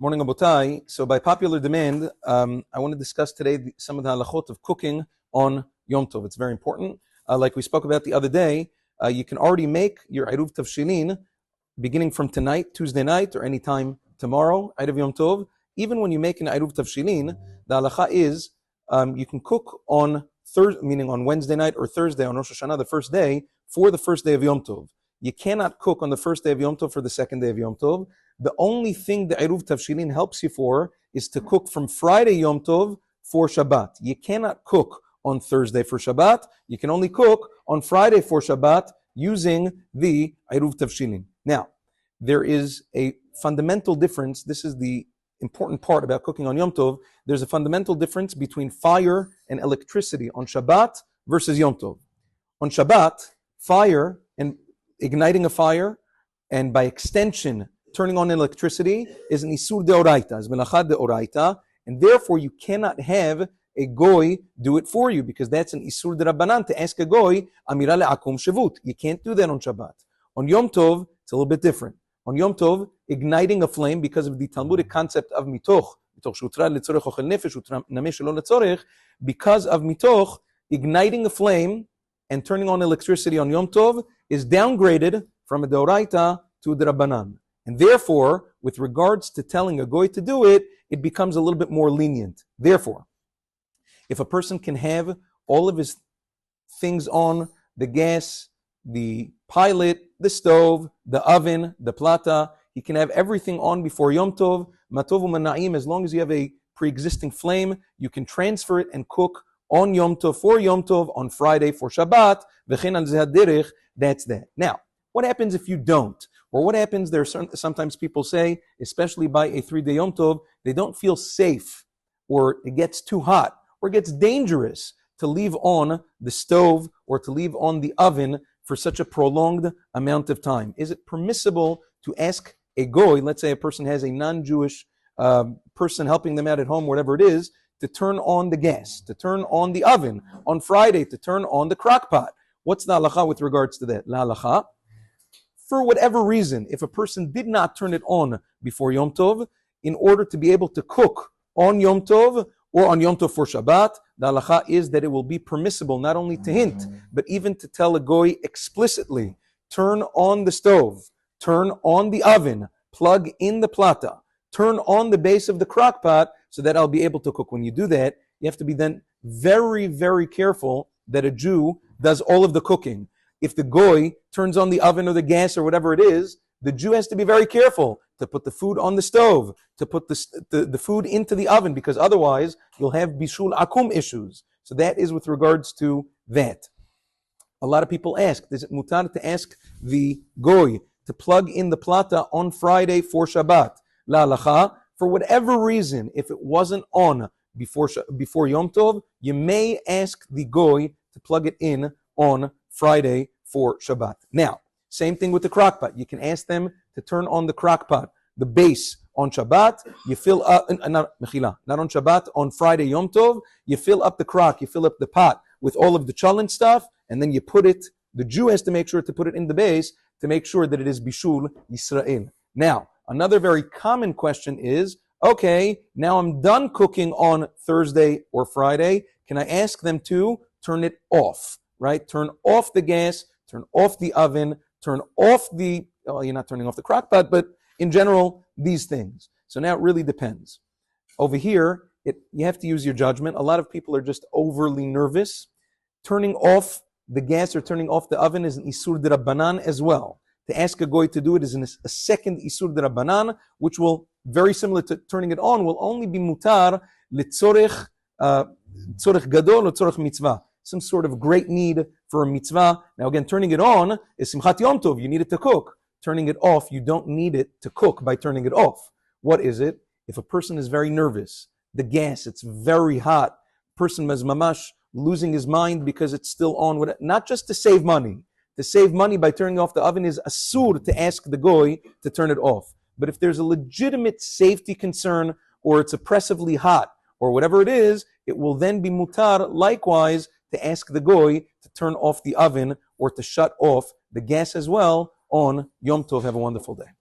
Morning, Abotai. So by popular demand, I want to discuss today some of the halachot of cooking on Yom Tov. It's very important. Like we spoke about the other day, you can already make your Eruv Tavshilin beginning from tonight, Tuesday night, or any time tomorrow, Erev Yom Tov. Even when you make an Eruv Tavshilin, the halacha is you can cook on Thursday, meaning on Wednesday night or Thursday on Rosh Hashanah, the first day, for the first day of Yom Tov. You cannot cook on the first day of Yom Tov for the second day of Yom Tov. The only thing the Eruv Tavshilin helps you for is to cook from Friday Yom Tov for Shabbat. You cannot cook on Thursday for Shabbat. You can only cook on Friday for Shabbat using the Eruv Tavshilin. Now, there is a fundamental difference. This is the important part about cooking on Yom Tov. There's a fundamental difference between fire and electricity on Shabbat versus Yom Tov. On Shabbat, fire and igniting a fire, and by extension, turning on electricity, is an isur deoraita, is melachad deoraita, and therefore you cannot have a goy do it for you, because that's an isur derabbanan to ask a goy, amira le'akum shevut. You can't do that on Shabbat. On Yom Tov, it's a little bit different. On Yom Tov, igniting a flame, because of the Talmudic concept of mitoch shutra letzorech ochel nefesh, utra nameh shelo letzorech, because of mitoch, igniting a flame and turning on electricity on Yom Tov is downgraded from a deoraita to a derabbanan. And therefore, with regards to telling a goy to do it, it becomes a little bit more lenient. Therefore, if a person can have all of his things on, the gas, the pilot, the stove, the oven, the plata, he can have everything on before Yom Tov, matov u'mana'im, as long as you have a pre-existing flame, you can transfer it and cook on Yom Tov, for Yom Tov, on Friday for Shabbat, v'chein al zeh haderech, that's that. Now, what happens if you don't? Or what happens, there are sometimes people say, especially by a 3-day Yom Tov, they don't feel safe, or it gets too hot, or it gets dangerous to leave on the stove or to leave on the oven for such a prolonged amount of time. Is it permissible to ask a goy, let's say a person has a non-Jewish person helping them out at home, whatever it is, to turn on the gas, to turn on the oven, on Friday, to turn on the crock pot? What's the halacha with regards to that? La halacha, for whatever reason, if a person did not turn it on before Yom Tov, in order to be able to cook on Yom Tov or on Yom Tov for Shabbat, the halacha is that it will be permissible not only to hint, but even to tell a goy explicitly, turn on the stove, turn on the oven, plug in the plata, turn on the base of the crock pot so that I'll be able to cook. When you do that, you have to be then very, very careful that a Jew does all of the cooking. If the goy turns on the oven or the gas or whatever it is, the Jew has to be very careful to put the food on the stove, to put the food into the oven, because otherwise you'll have bishul akum issues. So that is with regards to that. A lot of people ask, is it mutar to ask the goy to plug in the plata on Friday for Shabbat? La halacha, for whatever reason, if it wasn't on before Yom Tov, you may ask the goy to plug it in on Friday for Shabbat. Now, same thing with the crock pot. You can ask them to turn on the crock pot, the base on Shabbat. You fill up, not on Shabbat, on Friday Yom Tov, you fill up the crock, you fill up the pot with all of the chalent stuff, and then you put it, the Jew has to make sure to put it in the base to make sure that it is Bishul Yisrael. Now, another very common question is, okay, now I'm done cooking on Thursday or Friday. Can I ask them to turn it off, right? Turn off the gas, turn off the oven, turn off the, well, you're not turning off the crock pot, but in general, these things. So now it really depends. Over here, you have to use your judgment. A lot of people are just overly nervous. Turning off the gas or turning off the oven is an isur derabbanan as well. To ask a goy to do it is a second isur derabbanan, which will, very similar to turning it on, will only be mutar letzorech gadol or tzorech mitzvah. Some sort of great need for a mitzvah. Now again, turning it on is simchat Yom Tov. You need it to cook. Turning it off, you don't need it to cook by turning it off. What is it? If a person is very nervous, the gas, it's very hot, person is mamash losing his mind because it's still on, not just to save money. To save money by turning off the oven is asur to ask the goy to turn it off. But if there's a legitimate safety concern, or it's oppressively hot, or whatever it is, it will then be mutar likewise to ask the goy to turn off the oven or to shut off the gas as well on Yom Tov. Have a wonderful day.